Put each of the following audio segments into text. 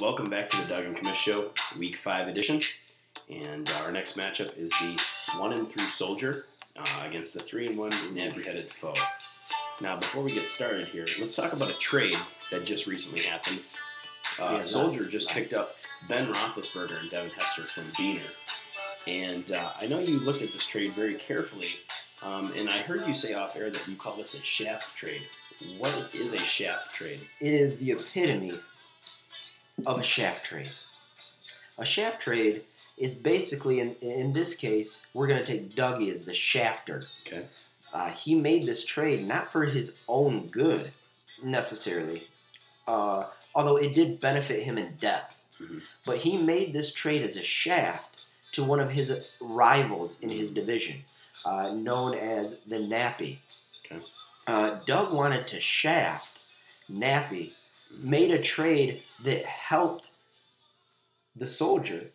Welcome back to the Doug and Commish Show, Week 5 edition. And our next matchup is the 1-3 Soldier against the 3-1 Nappy-Headed Foe. Now, before we get started here, let's talk about a trade that just recently happened. Soldier just picked up Ben Roethlisberger and Devin Hester from Beaner. And I know you looked at this trade very carefully, and I heard you say off air that you call this a shaft trade. What is a shaft trade? It is the epitome of a shaft trade. A shaft trade is basically, in this case, we're going to take Dougie as the shafter. Okay. He made this trade not for his own good, necessarily, although it did benefit him in depth. Mm-hmm. But he made this trade as a shaft to one of his rivals in his division, known as the Nappy. Okay. Doug wanted to shaft Nappy, made a trade that helped the Soldier,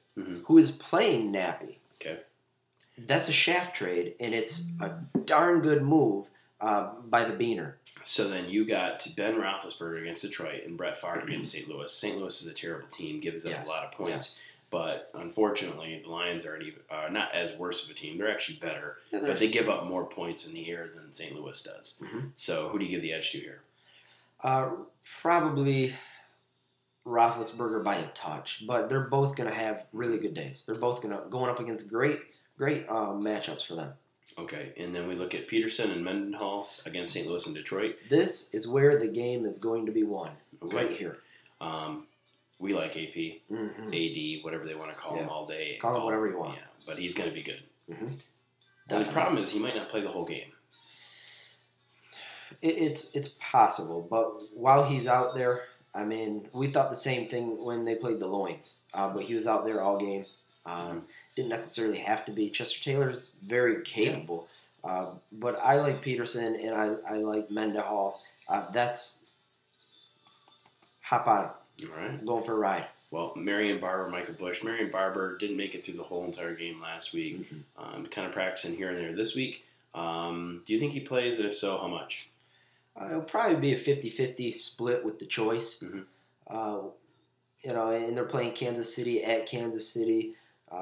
who is playing Nappy. Okay. That's a shaft trade, and it's a darn good move by the Beaner. So then you got Ben Roethlisberger against Detroit and Brett Favre against St. Louis. St. Louis is a terrible team, gives up a lot of points. But unfortunately, the Lions are not as worse of a team. They're actually better, but they give up more points in the air than St. Louis does. So who do you give the edge to here? Probably Roethlisberger by a touch, but they're both going to have really good days. They're both going up against great matchups for them. Okay, and then we look at Peterson and Mendenhall against St. Louis and Detroit. This is where the game is going to be won, right here. We like AP, AD, whatever they want to call him all day. Call him whatever you want. Yeah, but he's going to be good. The problem is he might not play the whole game. It's possible, but while he's out there, I mean, we thought the same thing when they played the Loins, but he was out there all game. Didn't necessarily have to be. Chester Taylor's very capable, but I like Peterson and I like Mendenhall. That's hop on. All right. Going for a ride. Well, Marion Barber, Michael Bush. Marion Barber didn't make it through the whole entire game last week. Kind of practicing here and there this week. Do you think he plays? And if so, how much? It'll probably be a 50-50 split with the choice. And they're playing Kansas City at Kansas City.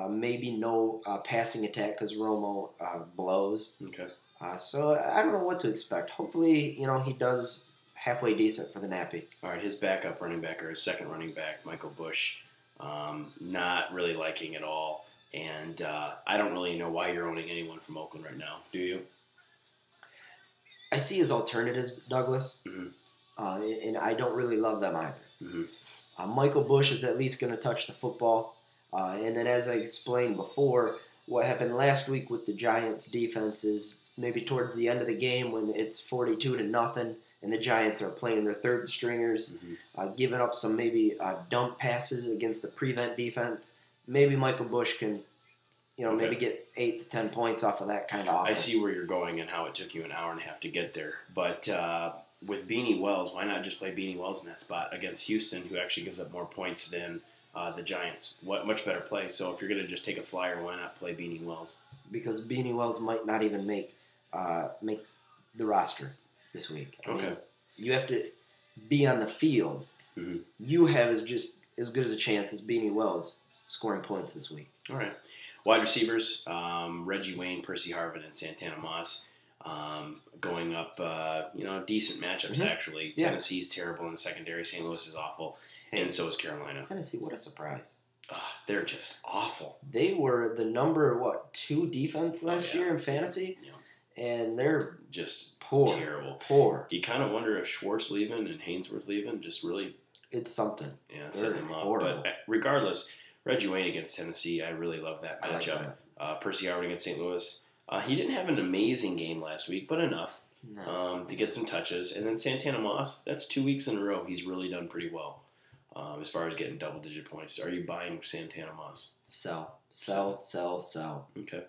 Maybe no passing attack because Romo blows. Okay. So I don't know what to expect. Hopefully, he does halfway decent for the Nappy. All right, his backup running back or his second running back, Michael Bush, not really liking at all. And I don't really know why you're owning anyone from Oakland right now. Do you? I see his alternatives, Douglas, and I don't really love them either. Michael Bush is at least going to touch the football. And then as I explained before, what happened last week with the Giants' defense is maybe towards the end of the game when it's 42-0 and the Giants are playing their third stringers, giving up some maybe dump passes against the prevent defense. Maybe Michael Bush can, maybe get 8 to 10 points off of that kind of offense. I see where you're going and how it took you an hour and a half to get there. But with Beanie Wells, why not just play Beanie Wells in that spot against Houston, who actually gives up more points than the Giants? Much better play. So if you're going to just take a flyer, why not play Beanie Wells? Because Beanie Wells might not even make the roster this week. I mean, you have to be on the field. You have as good as a chance as Beanie Wells scoring points this week. All right. Wide receivers, Reggie Wayne, Percy Harvin, and Santana Moss going up, decent matchups actually. Tennessee's terrible in the secondary. St. Louis is awful. And so is Carolina. Tennessee, what a surprise. They're just awful. They were the number, 2 defense last year in fantasy? Yeah. And they're just poor. Terrible. Poor. You kind of wonder if Schwartz leaving and Hainsworth leaving just really... It's something. Yeah, set them up. But regardless, Reggie Wayne against Tennessee, I really love that matchup. Like Percy Harvin against St. Louis. He didn't have an amazing game last week, but enough to get some touches. And then Santana Moss, that's 2 weeks in a row. He's really done pretty well. As far as getting double-digit points. Are you buying Santana Moss? Sell. Okay.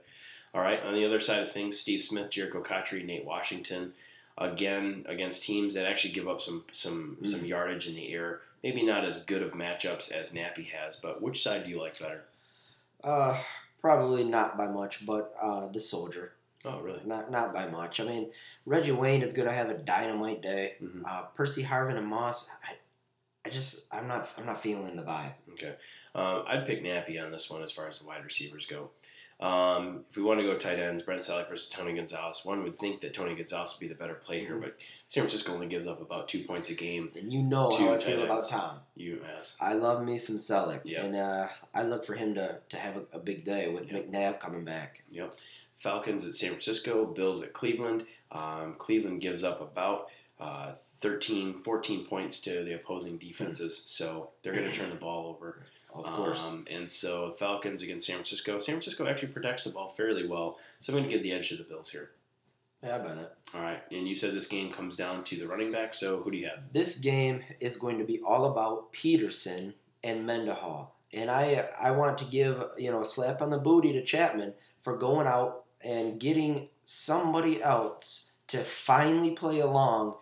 All right. On the other side of things, Steve Smith, Jericho Cotchery, Nate Washington, again against teams that actually give up some yardage in the air. Maybe not as good of matchups as Nappy has, but which side do you like better? Probably not by much, but the Soldier. Oh, really? Not by much. I mean, Reggie Wayne is going to have a dynamite day. Percy Harvin and Moss, I I'm not feeling the vibe. Okay. I'd pick Nappy on this one as far as the wide receivers go. If we want to go tight ends, Brent Selleck versus Tony Gonzalez. One would think that Tony Gonzalez would be the better play here, but San Francisco only gives up about 2 points a game. And you know how I feel about Tom. U.S. I love me some Selleck, Yep. and I look for him to have a big day with McNabb coming back. Yep. Falcons at San Francisco, Bills at Cleveland. Cleveland gives up about 13, 14 points to the opposing defenses, so they're going to turn the ball over. Of course. And so Falcons against San Francisco. San Francisco actually protects the ball fairly well, so I'm going to give the edge to the Bills here. Yeah, I buy that. All right, and you said this game comes down to the running back, so who do you have? This game is going to be all about Peterson and Mendenhall. And I want to give a slap on the booty to Chapman for going out and getting somebody else to finally play along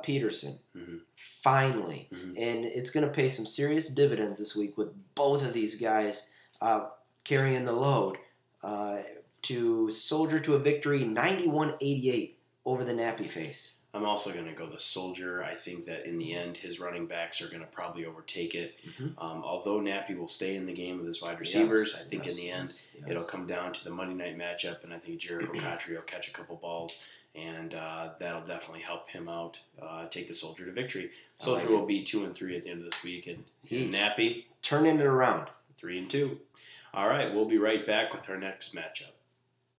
Peterson. Mm-hmm. Finally. Mm-hmm. And it's going to pay some serious dividends this week with both of these guys carrying the load to soldier to a victory 91-88 over the Nappy face. I'm also going to go the Soldier. I think that in the end, his running backs are going to probably overtake it. Mm-hmm. Although Nappy will stay in the game with his wide receivers, Yes, I think in the end, it'll come down to the Monday night matchup, and I think Jericho Cotchery will catch a couple balls, and that'll definitely help him out, take the Soldier to victory. Soldier will be 2-3 at the end of this week, and Nappy turning it around 3-2. All right, we'll be right back with our next matchup.